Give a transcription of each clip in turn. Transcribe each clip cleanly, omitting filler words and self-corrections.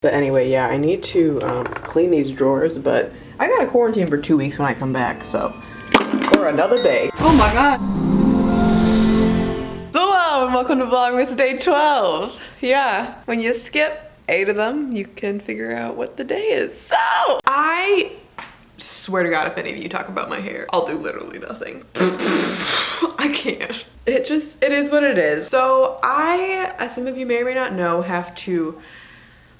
But anyway, yeah, I need to clean these drawers, but I gotta quarantine for 2 weeks when I come back, so, or another day. Oh my god. Hello and welcome to Vlogmas Day 12. Yeah, when you skip 8 of them, you can figure out what the day is. So, I swear to God, if any of you talk about my hair, I'll do literally nothing. I can't. It is what it is. So I, as some of you may or may not know,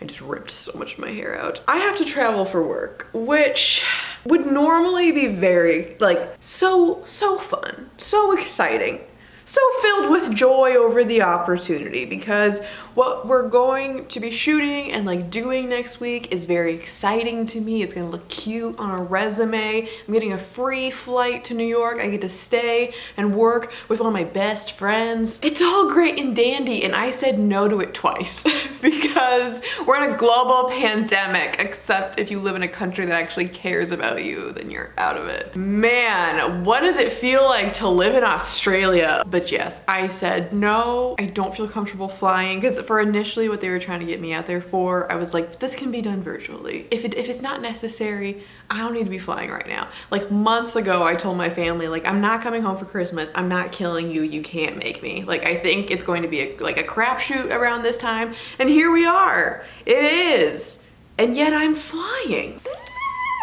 I just ripped so much of my hair out. I have to travel for work, which would normally be very, so fun, so exciting, so filled with joy over the opportunity, because what we're going to be shooting and doing next week is very exciting to me. It's gonna look cute on a resume. I'm getting a free flight to New York. I get to stay and work with one of my best friends. It's all great and dandy, and I said no to it twice because we're in a global pandemic, except if you live in a country that actually cares about you, then you're out of it. Man, what does it feel like to live in Australia? But yes, I said no. I don't feel comfortable flying, because for initially what they were trying to get me out there for, I was like, this can be done virtually. If it's not necessary, I don't need to be flying right now. Months ago, I told my family, I'm not coming home for Christmas. I'm not killing you. You can't make me. I think it's going to be a crapshoot around this time. And here we are. It is. And yet I'm flying.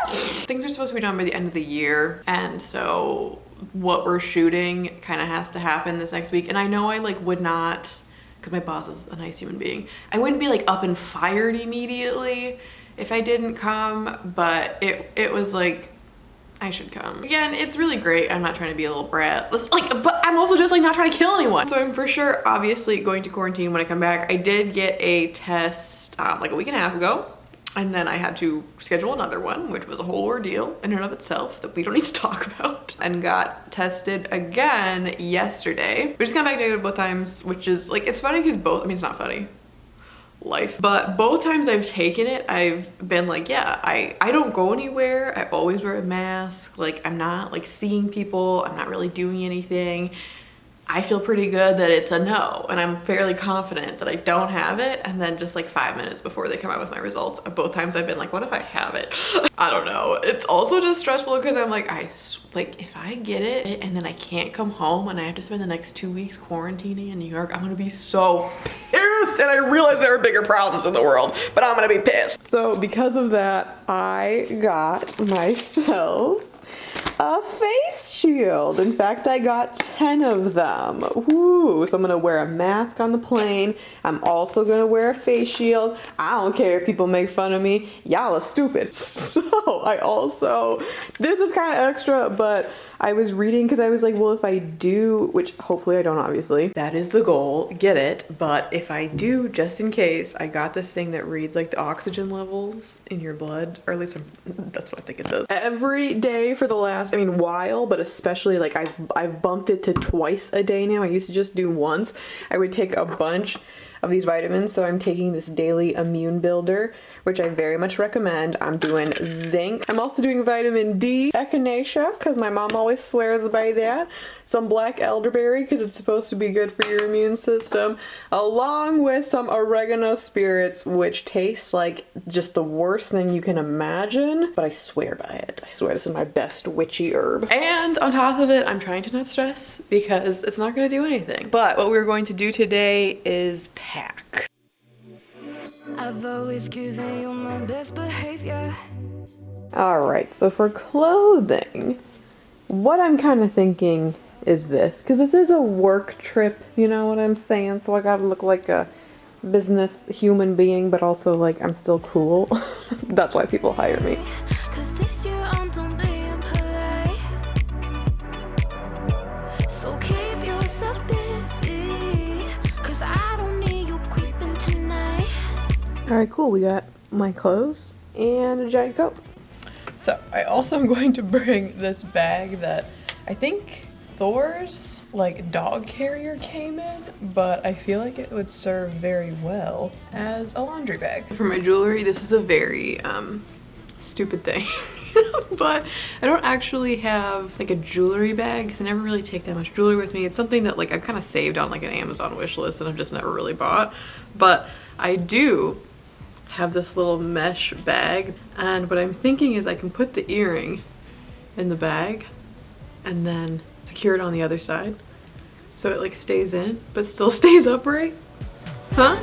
Things are supposed to be done by the end of the year. And so what we're shooting kind of has to happen this next week. And I know I would not, because my boss is a nice human being, I wouldn't be up and fired immediately if I didn't come, but it was I should come. Again, it's really great. I'm not trying to be a little brat. But I'm also just not trying to kill anyone. So I'm for sure obviously going to quarantine when I come back. I did get a test a week and a half ago. And then I had to schedule another one, which was a whole ordeal in and of itself that we don't need to talk about. And got tested again yesterday. We just got back negative both times, which is it's funny because it's not funny. Life. But both times I've taken it, I've been yeah, I don't go anywhere. I always wear a mask. I'm not seeing people. I'm not really doing anything. I feel pretty good that it's a no, and I'm fairly confident that I don't have it. And then just 5 minutes before they come out with my results, both times I've been what if I have it? I don't know. It's also just stressful because I'm if I get it and then I can't come home and I have to spend the next 2 weeks quarantining in New York, I'm gonna be so pissed. And I realize there are bigger problems in the world, but I'm gonna be pissed. So because of that, I got myself a face shield. In fact, I got 10 of them. Woo! So I'm gonna wear a mask on the plane. I'm also gonna wear a face shield. I don't care if people make fun of me. Y'all are stupid. So this is kind of extra, but I was reading because I was well, if I do, which hopefully I don't, obviously, that is the goal, get it. But if I do, just in case, I got this thing that reads the oxygen levels in your blood, or at least that's what I think it does. Every day for the last, while, but especially I've bumped it to twice a day now. I used to just do once. I would take a bunch of these vitamins, so I'm taking this daily immune builder, which I very much recommend. I'm doing zinc. I'm also doing vitamin D, echinacea, because my mom always swears by that. Some black elderberry, because it's supposed to be good for your immune system, along with some oregano spirits, which tastes like just the worst thing you can imagine, but I swear by it. I swear this is my best witchy herb. And on top of it, I'm trying to not stress because it's not going to do anything. But what we're going to do today is pack. I've always given you my best behavior. Alright, so for clothing, what I'm kind of thinking is this, because this is a work trip, you know what I'm saying? So I gotta look like a business human being, but also I'm still cool. That's why people hire me. Cause this year I'm done being polite. So keep yourself busy, cause I don't need you creeping tonight. Alright, cool. We got my clothes and a giant coat. So I also am going to bring this bag that I think Thor's dog carrier came in, but I feel like it would serve very well as a laundry bag. For my jewelry, this is a very stupid thing. But I don't actually have a jewelry bag because I never really take that much jewelry with me. It's something that I've kind of saved on an Amazon wish list and I've just never really bought. But I do have this little mesh bag, and what I'm thinking is I can put the earring in the bag and then secure it on the other side so it like stays in but still stays upright. Huh?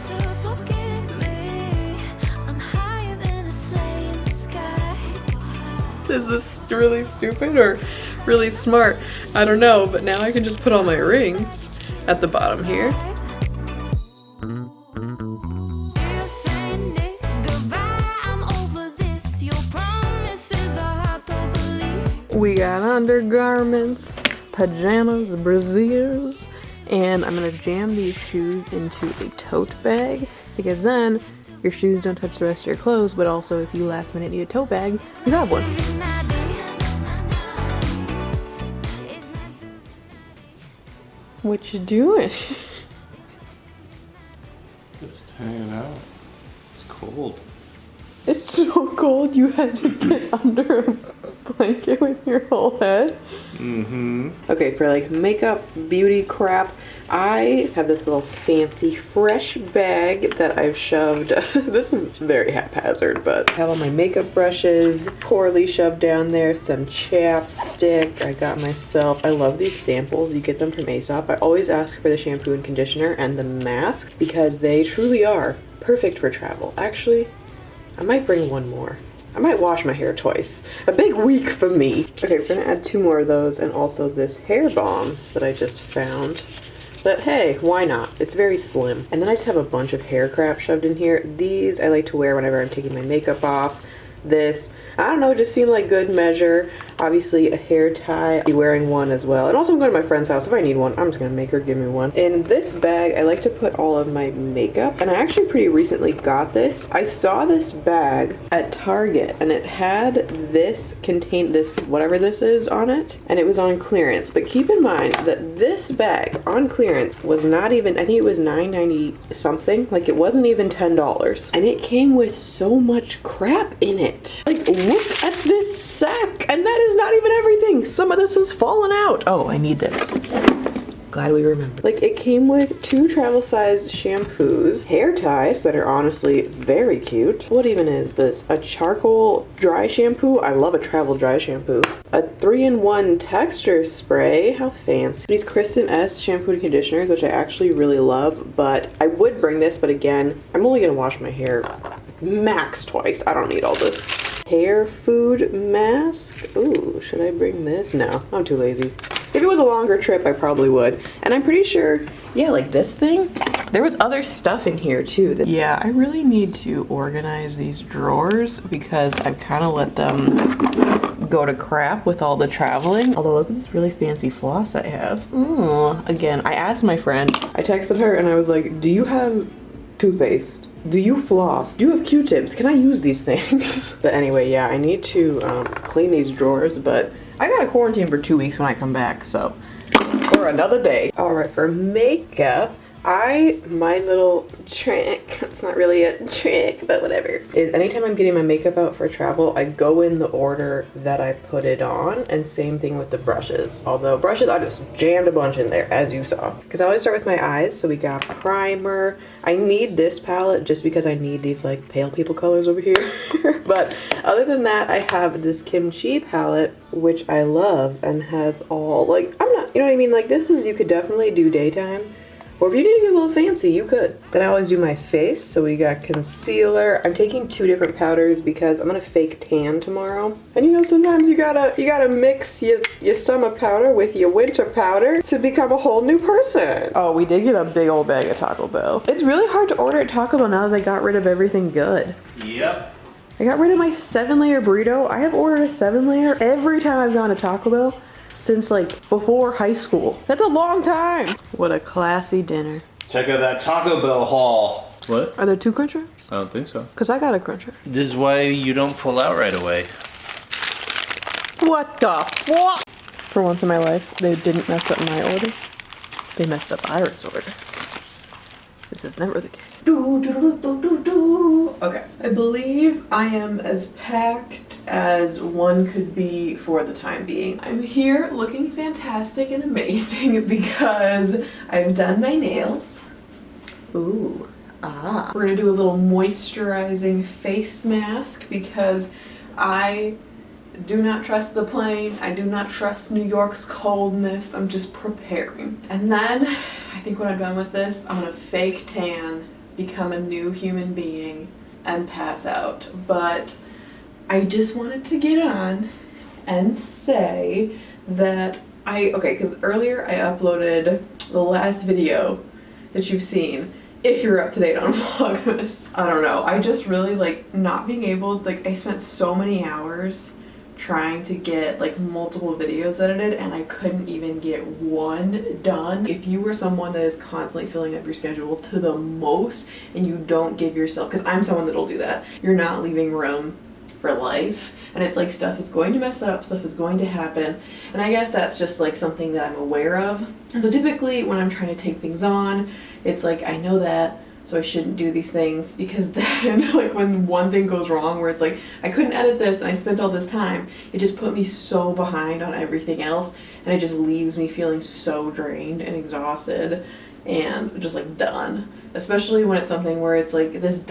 Is this really stupid or really smart? I don't know, but now I can just put all my rings at the bottom here. We got undergarments, pajamas, brassieres, and I'm gonna jam these shoes into a tote bag because then your shoes don't touch the rest of your clothes, but also if you last minute need a tote bag, you have one. What you doing? Just hanging out. It's cold. It's so cold you had to get under a blanket with your whole head. Mm-hmm. Okay, for like makeup, beauty crap, I have this little fancy fresh bag that I've shoved. This is very haphazard, but I have all my makeup brushes poorly shoved down there, some chapstick I got myself. I love these samples. You get them from Aesop. I always ask for the shampoo and conditioner and the mask because they truly are perfect for travel. Actually, I might bring one more. I might wash my hair twice. A big week for me. Okay, we're gonna add 2 more of those and also this hair balm that I just found. But hey, why not? It's very slim. And then I just have a bunch of hair crap shoved in here. These I like to wear whenever I'm taking my makeup off. This, I don't know, just seemed like good measure. Obviously a hair tie, I'll be wearing one as well. And also I'm going to my friend's house. If I need one, I'm just gonna make her give me one. In this bag, I like to put all of my makeup. And I actually pretty recently got this. I saw this bag at Target and it had this, contained this, whatever this is on it. And it was on clearance. But keep in mind that this bag on clearance was not even, I think it was $9.90 something. Like it wasn't even $10. And it came with so much crap in it. Like look at this sack. And that is not even everything. Some of this has fallen out. Oh, I need this. Glad we remembered. Like it came with 2 travel size shampoos, hair ties that are honestly very cute. What even is this? A charcoal dry shampoo. I love a travel dry shampoo. A 3-in-1 texture spray. How fancy. These Kristen S shampoo and conditioners, which I actually really love, but I would bring this, but again, I'm only gonna wash my hair max twice. I don't need all this. Hair food mask. Ooh, should I bring this? No, I'm too lazy. If it was a longer trip, I probably would. And I'm pretty sure, yeah, like this thing, there was other stuff in here too. Yeah, I really need to organize these drawers because I've kind of let them go to crap with all the traveling. Although look at this really fancy floss I have. Ooh, again, I asked my friend, I texted her and I was like, do you have toothpaste? Do you floss? Do you have Q-tips? Can I use these things? But anyway, yeah, I need to clean these drawers, but I gotta quarantine for 2 weeks when I come back, so for another day. All right, for makeup, my little trick, it's not really a trick, but whatever, is anytime I'm getting my makeup out for travel, I go in the order that I put it on, and same thing with the brushes. Although brushes, I just jammed a bunch in there, as you saw. Because I always start with my eyes, so we got primer. I need this palette just because I need these like pale people colors over here. But other than that, I have this Kimchi palette, which I love and has all like, I'm not, you know what I mean? Like this is, you could definitely do daytime. Or if you need to get a little fancy, you could. Then I always do my face, so we got concealer. I'm taking 2 different powders because I'm gonna fake tan tomorrow. And you know, sometimes you gotta mix your summer powder with your winter powder to become a whole new person. Oh, we did get a big old bag of Taco Bell. It's really hard to order at Taco Bell now that they got rid of everything good. Yep. I got rid of my 7-layer burrito. I have ordered a 7-layer every time I've gone to Taco Bell since like before high school. That's a long time. What a classy dinner. Check out that Taco Bell haul. What? Are there 2 crunch wraps? I don't think so. Cause I got a crunch wrap. This is why you don't pull out right away. What the fuck? For once in my life, they didn't mess up my order. They messed up Ira's order. This is never the case. Okay. I believe I am as packed as one could be for the time being. I'm here looking fantastic and amazing because I've done my nails. Ooh. We're gonna do a little moisturizing face mask because I do not trust the plane. I do not trust New York's coldness. I'm just preparing. And then I think when I'm done with this, I'm gonna fake tan, become a new human being, and pass out. But I just wanted to get on and say that okay, because earlier I uploaded the last video that you've seen, if you're up to date on Vlogmas. I don't know, I just really like not being able, like I spent so many hours trying to get like multiple videos edited and I couldn't even get one done. If you were someone that is constantly filling up your schedule to the most and you don't give yourself, because I'm someone that'll do that, you're not leaving room for life, and it's like stuff is going to mess up, stuff is going to happen, and I guess that's just like something that I'm aware of. And so typically when I'm trying to take things on, it's like I know that, so I shouldn't do these things, because then like when one thing goes wrong where it's like I couldn't edit this and I spent all this time, it just put me so behind on everything else and it just leaves me feeling so drained and exhausted and just like done. Especially when it's something where it's like this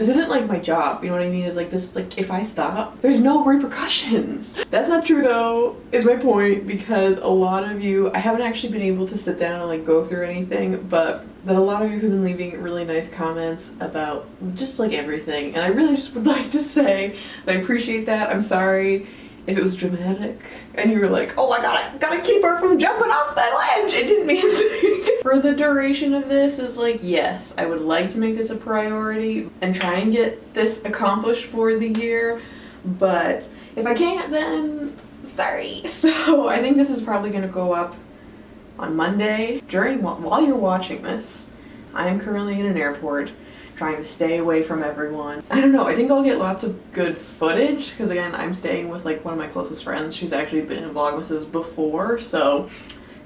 isn't like my job, you know what I mean? It's like this, like if I stop, there's no repercussions. That's not true though, is my point, because a lot of you, I haven't actually been able to sit down and like go through anything, but that a lot of you have been leaving really nice comments about just like everything, and I really just would like to say that I appreciate that. I'm sorry if it was dramatic and you were like, oh, I gotta keep her from jumping off that ledge. It didn't mean to. For the duration of this is like, yes, I would like to make this a priority and try and get this accomplished for the year, but if I can't, then sorry. So I think this is probably gonna go up on Monday while you're watching this. I am currently in an airport trying to stay away from everyone. I don't know, I think I'll get lots of good footage because again, I'm staying with like one of my closest friends. She's actually been in Vlogmases before, so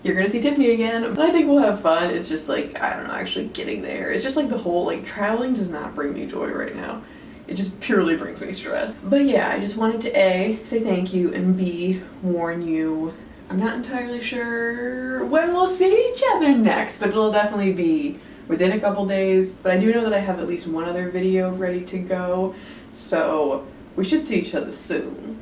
you're gonna see Tiffany again. And I think we'll have fun. It's just like, I don't know, actually getting there. It's just like the whole, like traveling does not bring me joy right now. It just purely brings me stress. But yeah, I just wanted to A, say thank you, and B, warn you. I'm not entirely sure when we'll see each other next, but it'll definitely be within a couple days. But I do know that I have at least one other video ready to go, so we should see each other soon.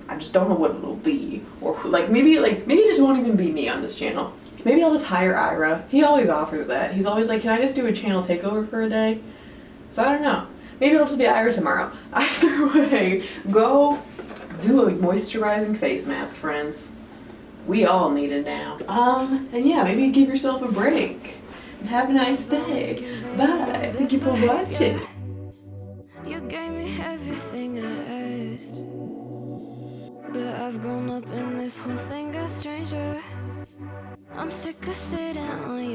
I just don't know what it'll be, or maybe it just won't even be me on this channel. Maybe I'll just hire Ira. He always offers that. He's always like, can I just do a channel takeover for a day? So I don't know. Maybe it'll just be Ira tomorrow. Either way, go do a moisturizing face mask, friends. We all need it now. And yeah, maybe give yourself a break. Have a nice day. Bye. Thank you for watching. You gave me everything I asked, but I've grown up and this whole thing got stranger. I'm sick of sitting on